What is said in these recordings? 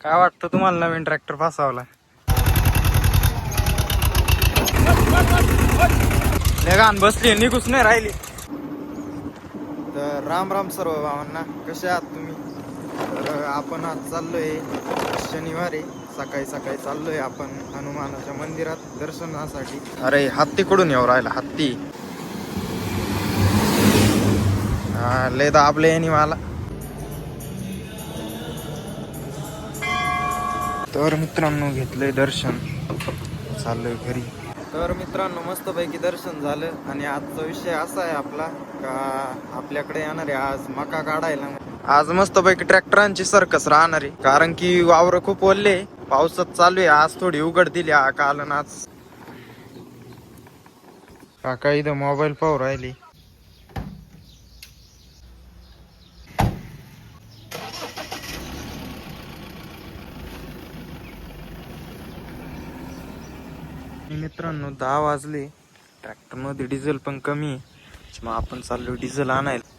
काय वाटतं तुम्हाला नवीन ट्रॅक्टर फसवला? घाण बसली, निघूच नाही राहिली. तर राम राम सर्व भावांना, कसे आहात तुम्ही? तर आपण आज चाललोय, शनिवारी सकाळी सकाळी चाललोय आपण हनुमानाच्या मंदिरात दर्शनासाठी. अरे हत्ती कुठून येऊ राहिला हत्ती? हा लय दाबले आणि मला. तर मित्रांनो घेतलंय दर्शन, चाललोय घरी. तर मित्रांनो मस्तपैकी दर्शन झालं आणि आजचा विषय असा आहे आपला का आपल्याकडे येणार आहे आज मका काढायला. आज मस्तपैकी ट्रॅक्टरांची सर्कस राहणार आहे, कारण की वावर खूप ओले, पावसात चालू आहे. आज थोडी उघड दिली काल आणि आज. काका इथं मोबाईल पाहू राहिली. मित्रांनो 10 वाजले, ट्रॅक्टर मध्ये डिझेल पण कमी आहे, मग आपण चाललो डिझेल आणायला.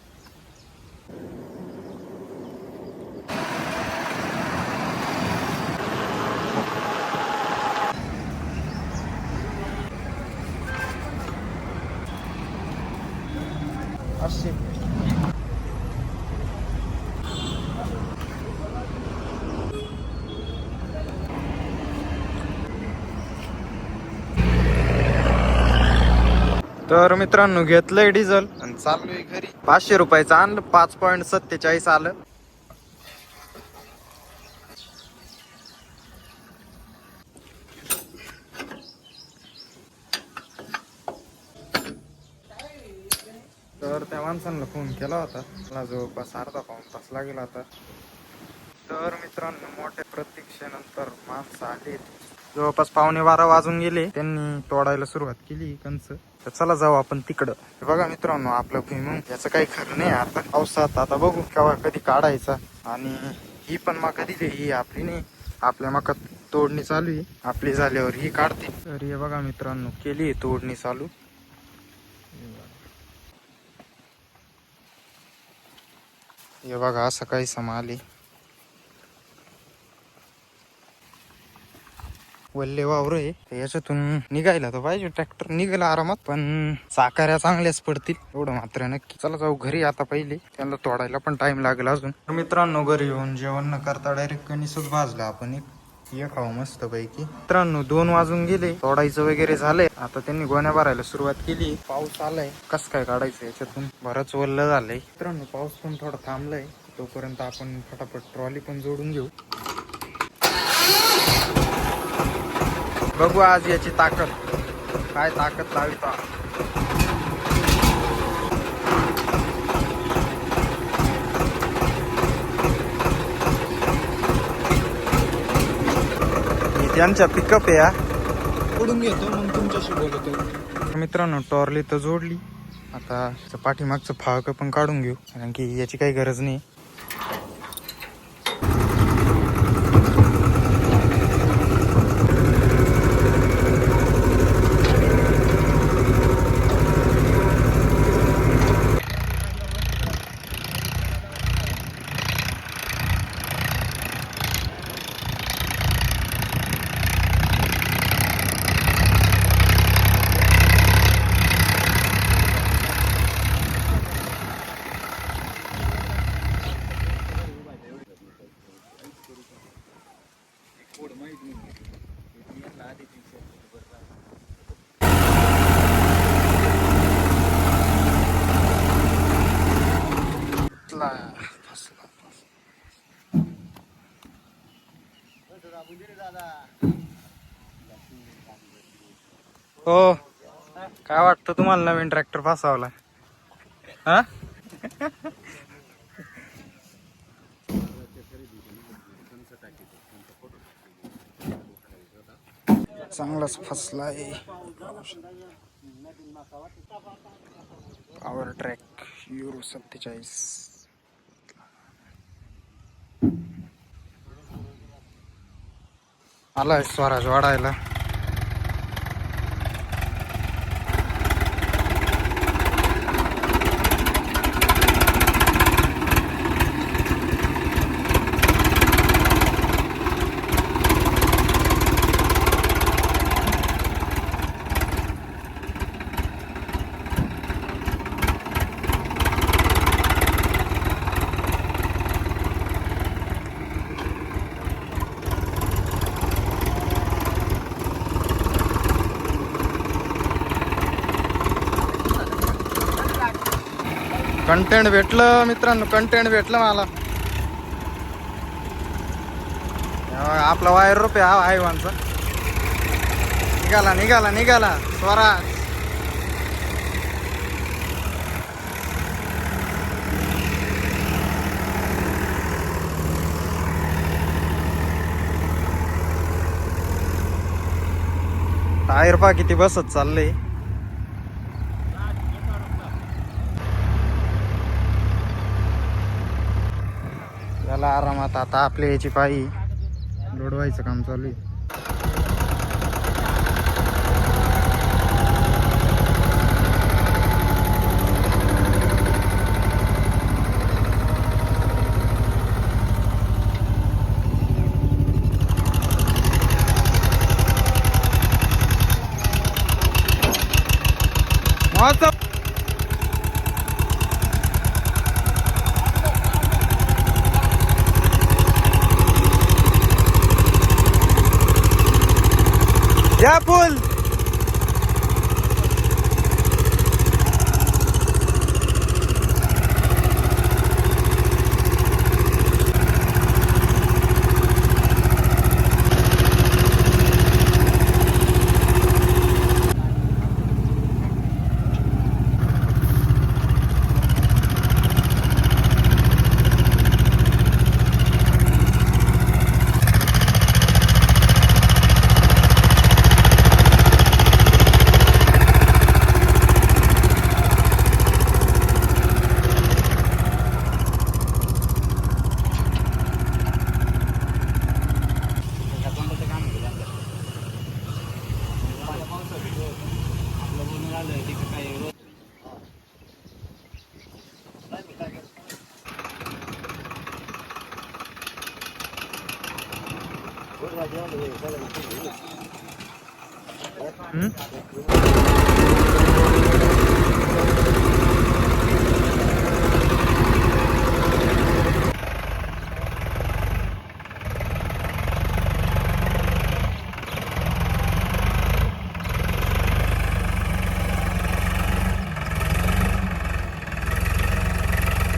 असे तर मित्रांनो घेतलंय डिझेल आणि चाललोय घरी. 500 रुपयाचं आणलं, 5.47 आलं. तर त्या माणसांना फोन केला होता, मला जवळपास अर्धा पाऊण तास लागेल आता. तर मित्रांनो मोठ्या प्रतीक्षेनंतर माणसं आले, जवळपास 11:15 वाजून गेले. त्यांनी तोडायला सुरुवात केली कंच. तर चला जाऊ आपण तिकडं. बघा मित्रांनो आपलं भुईमुग याचं काही खरं नाही आता पावसात. आता बघू केव्हा कधी काढायचा. आणि ही पण मका दिली, ही आपली नाही, आपल्या मका तोडणी चालू आहे. आपली झाल्यावर ही काढते. तर हे बघा मित्रांनो केली तोडणी चालू. हे बघा असं काही समा आली. वल्ले वावर आहे, याच्यातून निघायला तर पाहिजे ट्रॅक्टर, निघायला आरामात, पण चाकाऱ्या चांगल्याच पडतील एवढं मात्र नक्की. चला जाऊ घरी आता. पहिले त्यांना तोडायला पण टाइम लागेल अजून. मित्रांनो घरी येऊन जेवण न करता डायरेक्ट कणीसच भाजला आपण. एक खाऊ मस्त पैकी. मित्रांनो 2 वाजून गेले, तोडायचं वगैरे झालंय. आता त्यांनी गोण्या भरायला सुरुवात केली. पाऊस आलाय, कस काय काढायचं याच्यातून, बरंच वल्ल झालंय. मित्रांनो पाऊस पण थोडा थांबलाय, तोपर्यंत आपण फटाफट ट्रॉली पण जोडून घेऊ. बघू आज याची ताकद, काय ताकद लावितो. त्यांच्या पिकअप या पडून घेतो, मग तुमच्याशी बोलतो. मित्रांनो टॉर्ली तर जोडली, आता पाठीमागचं फाळक पण काढून घेऊ, कारण की याची काही गरज नाही. हो काय वाटतं तुम्हाला नवीन ट्रॅक्टर फसवला? हा चांगलाच फसलाय. पॉवर ट्रॅक युरो 47 आलाय स्वराज वाढायला. कंटेंट भेटलं मित्रांनो, कंटेंट भेटलं मला. आपला वायर रुपये हा हायवानचा निघाला निघाला निघाला स्वराज. टायर पा किती बसत चाललंय. याला आरामात आता आपल्या याची पायी लोडवायचं काम चालू आहे. या फुल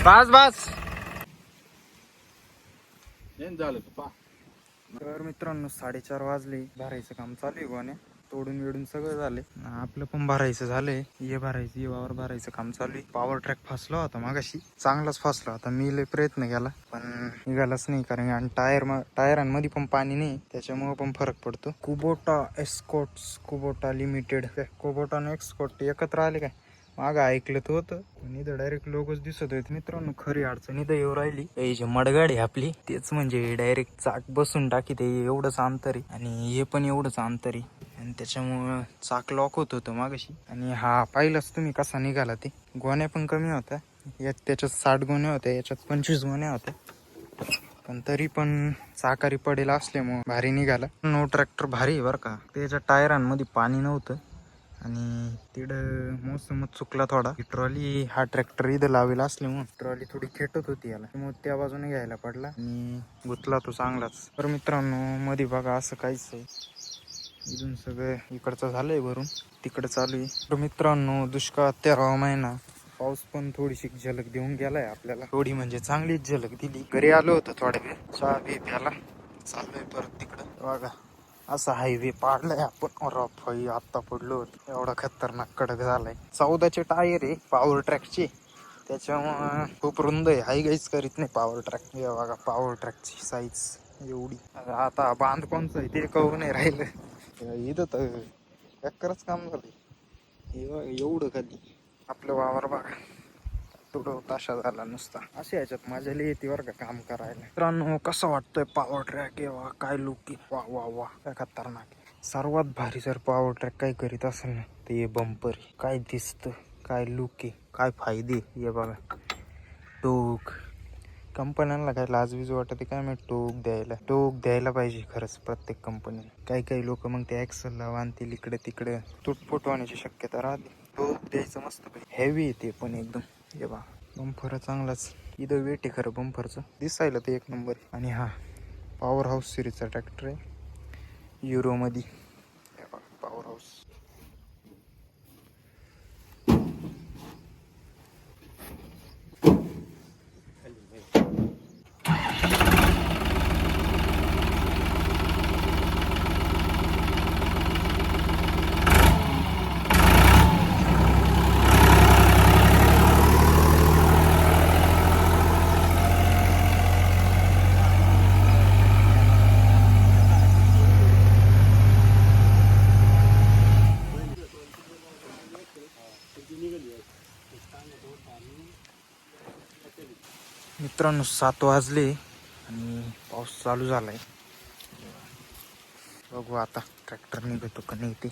बस बस. झालं तर मित्रांनो 4:30 वाजले. भरायचं काम चालू आहे. गोण्या तोडून वेडून सगळं झाले. आपलं पण भरायचं झालंय. ये भरायचं ये वावर भरायचं काम चालू आहे. पॉवर ट्रॅक फसला होता मागाशी, चांगलाच फसला होता. मी लय प्रयत्न केला पण निघालाच नाही, कारण आणि टायरांमध्ये पण पाणी नाही, त्याच्यामुळे पण फरक पडतो. Kubota Escorts, Kubota limited, Kubota आणि एक्सकोर्ट एकत्र आले काय. मागं ऐकलं तर होतं पण इथं डायरेक्ट लोकच दिसत होते. मित्रांनो खरी अडचण इथं येऊ राहिली. जे मडगाडी आपली तेच म्हणजे डायरेक्ट चाक बसून टाकी, ते एवढंच अंतर आहे आणि हे पण एवढंच अंतर आहे आणि त्याच्यामुळं चाक लॉक होत होतं मागाशी. आणि हा पाहिलंच तुम्ही कसा निघाला. ते गोण्या पण कमी होत्या, त्याच्यात 60 गोण्या होत्या, याच्यात 25 गोण्या होत्या, पण तरी पण चाकारी पडेल असल्यामुळे भारी निघाला. नो ट्रॅक्टर भारी आहे बरं का. त्याच्या टायरांमध्ये पाणी नव्हतं आणि तिकडं मोसमच चुकला थोडा. ट्रॉली हा ट्रॅक्टर इथं लावेला असल्यामुळे ट्रॉली थोडी खेटत होती याला, मग त्या बाजूने घ्यायला पडला आणि गुतला तो चांगलाच. तर मित्रांनो मध्ये बघा असं काहीच आहे. इथून सगळं इकडचं झालंय भरून, तिकडं चालू आहे. तर मित्रांनो दुष्काळ 13वा महिना, पाऊस पण थोडीशी झलक देऊन गेलाय आपल्याला, थोडी म्हणजे चांगलीच झलक दिली. घरी आलो होतो थोड्या वेळ, चहा बी प्याला, चाललोय परत तिकडं. बघा असा हायवे पाडलाय आपण. रफाई आत्ता पडलो होतो, एवढा खतरनाक कडक झालाय. 14चे टायर आहे पॉवर ट्रॅकचे, त्याच्यामुळे खूप रुंद आहे. हाय गाईच करीत नाही पॉवर ट्रॅक. हे बघा पॉवर ट्रॅकची साईज एवढी. आता बांध कोणचं आहे ते कळू नाही राहिलं. इथं तर चक्करच काम झालं. एवढं खाली आपलं वावर बघा, तुडव ताशा झाला नुसता. असे याच्यात मजा लई येते बरं का काम करायला. मित्रांनो कसं वाटतंय पॉवर ट्रॅक. वा काय लुक, वा वा वा काय खतरनाक. सर्वात भारी जर पॉवर ट्रॅक काय करीत असेल ना तर हे बंपर. काय दिसतं, काय लुक आहे, काय फायदे. हे बघा टोक, कंपन्यांना काय लाजवीज वाटते काय माहिती टोक द्यायला पाहिजे खरंच प्रत्येक कंपनीला. काही लोक मग ते ऍक्सलला बांधतील इकडे तिकडे, तुटफुट होण्याची शक्यता राहते. टोक द्यायचं मस्त पाहिजे. हेवी येते पण एकदम. हे बा बंपर चांगलाच. इथं वेट आहे खरं बंपरचं, दिसायला ते एक नंबर. आणि हा पॉवर हाऊस सिरीजचा ट्रॅक्टर आहे, युरोमध्ये. पॉवर हाऊस मित्रांनो 7 वाजले आणि पाऊस चालू झालाय. बघू आता ट्रॅक्टर निघतो का नाही ते.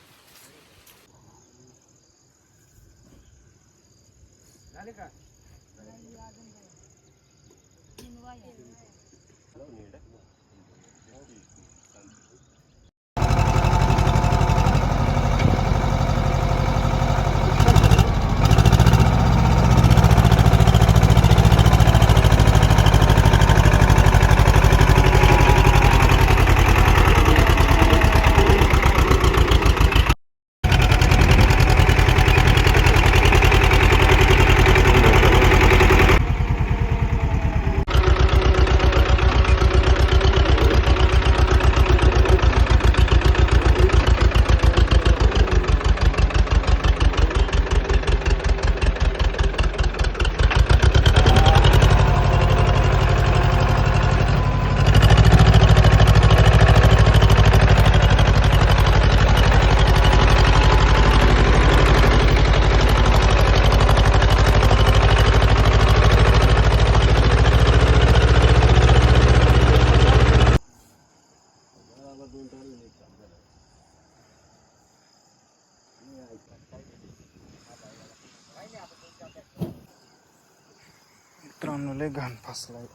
मित्रांनो लय घाण फासलाय.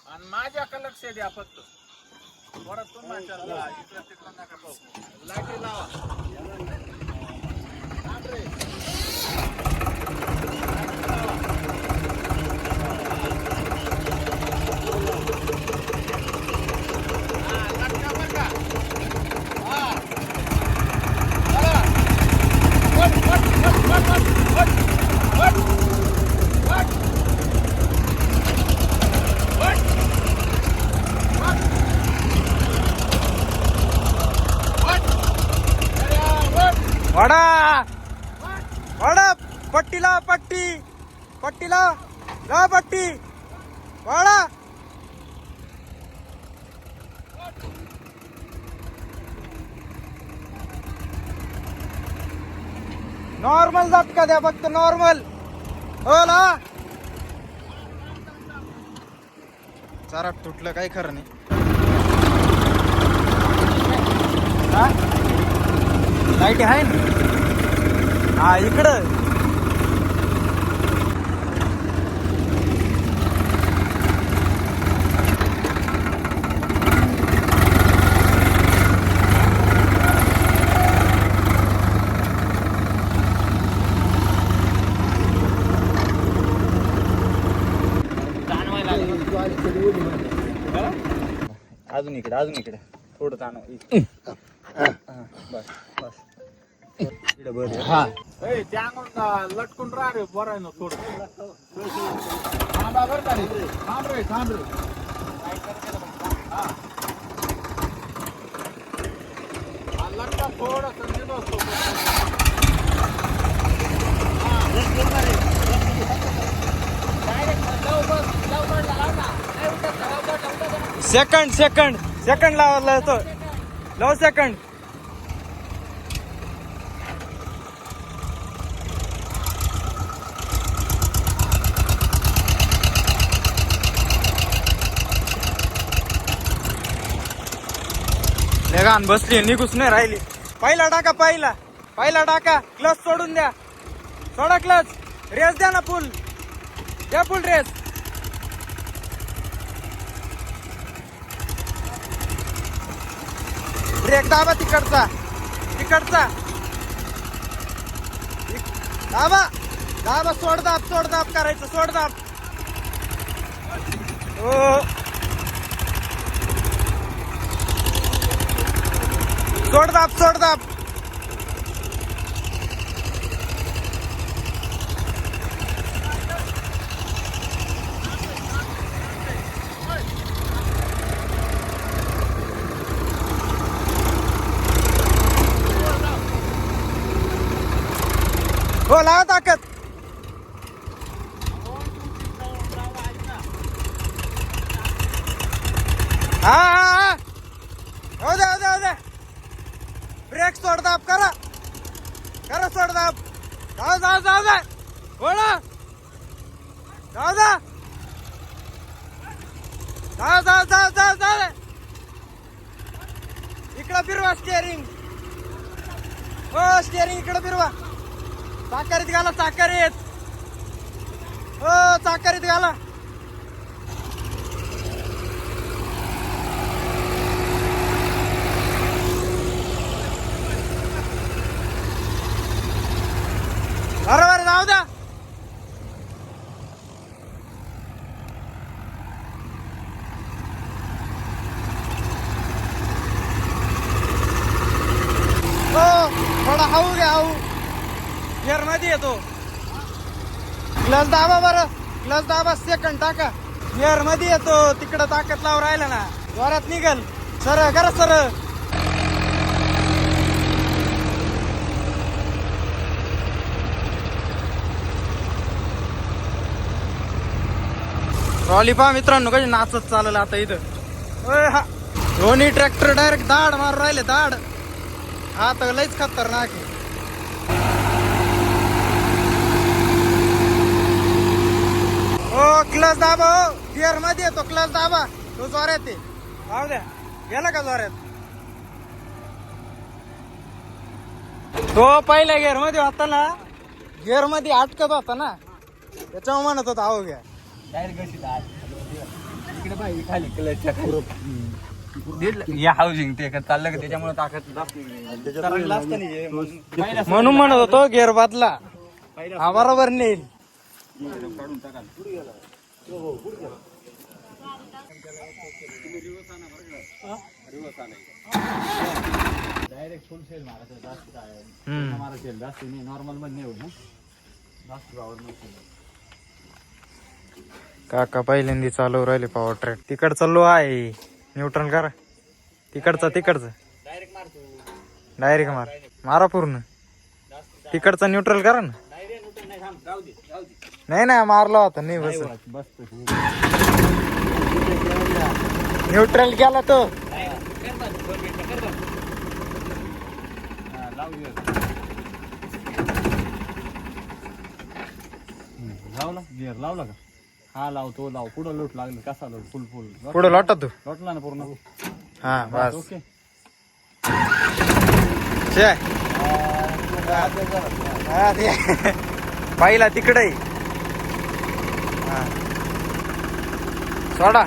आणि माझ्या लक्ष द्या फक्त परत तुम्हाला इकडं तिकडं नका पाहू. लाईटी लावा. वाडा वाडा पट्टी लाव पट्टी पट्टी लाव लाव पट्टी वाडा. नॉर्मल झटका द्या फक्त नॉर्मल. हो ला चारा तुटलं काही खरं नाही. लाईट आहे ना. हा इकडं अजून इकडे थोडं ताण. बस बस इकडे बरं. हा त्या लटकून राहा रे बरं आहे ना थोडं. थांबा बरं का रे. थांब रे थांब रे. लटका थोडं संधी असतो. सेकंड सेकंड सेकंड लावला तो. लाव सेकंड. लेगान बसली निघूच नाही राहिली. पहिला टाका पहिला पहिला टाका. क्लच सोडून द्या. सोडा क्लच. रेस द्या ना फुल. द्या फुल रेस. ब्रेक दाबा तिकडचा तिकडचा दाबा दाबा. सोड दाब करायचं. सोड दाब. हो सोड दाब. हो लावा ताकद. हा जाऊ दे ओढा जाऊ दे जाऊ दे इकडं फिरवा स्टेअरिंग हो स्टेअरिंग इकडं फिरवा चाकारीत घाला चाकारीत हो चाकारीत घाला बरोबर जाऊ द्या हो थोडा हाऊ घ्या हाऊ गिअर मध्ये येतो क्लच दाबा बरं क्लच दाबा सेकंड टाका गिअर मध्ये येतो तिकडं ताकद लावून राहिला ना जोरात निघल सर करा सर ट्रॉली पहा मित्रांनो कशी नाचत चालल आता इथं ओय हा दोन्ही ट्रॅक्टर डायरेक्ट दाड मारून राहिले दाड हा तर लईच खतरनाक आहे हो क्लच दाबा हो गिअर मध्ये येतो क्लच दाबा तो जोरात आहे जाऊ द्या गेला का जोरात तो पहिल्या गिअर मध्ये होता ना गिअर मध्ये अटकत होता ना त्याच्यावर म्हणत होता आहो घ्या या हाऊसिंग ते चाललं का त्याच्यामुळे ताकद म्हणून म्हणत होतो गिअर बदला हा बरोबर नेईल डायरेक्ट फुल सेल मारायचं जास्त नाही नॉर्मल मध्ये नाही होत जास्त पावर नसते काका पहिल्यांदा चालू राहिले पॉवर ट्रॅक तिकडचा लो आहे न्यूट्रल करा तिकडचा डायरेक्ट मारा पूर्ण तिकडचा न्यूट्रल करा ना नाही मारला होता नाही बस न्यूट्रल केला तो लावला गिअर लावला का हा लाव तो लाव पुढं लोट लागलं कसा लोट फुल पुढे लोटा तू लोटला ना पूर्ण हा बस ओके पहिला तिकडे सोडा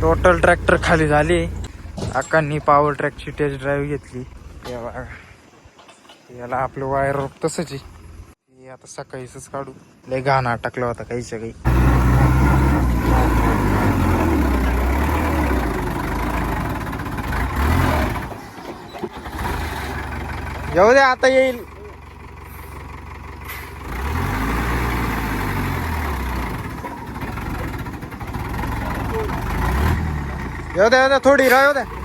टोटल ट्रॅक्टर खाली झाली अक्कांनी पॉवर ट्रॅकची टेस्ट ड्राईव्ह घेतली याला आपलं वायर रोप तसंच आहे आता सकाळीच काढू लय घाण टाकला होता काहीच्या काही येऊ दे आता येईल येऊ द्या थोडी राहू द्या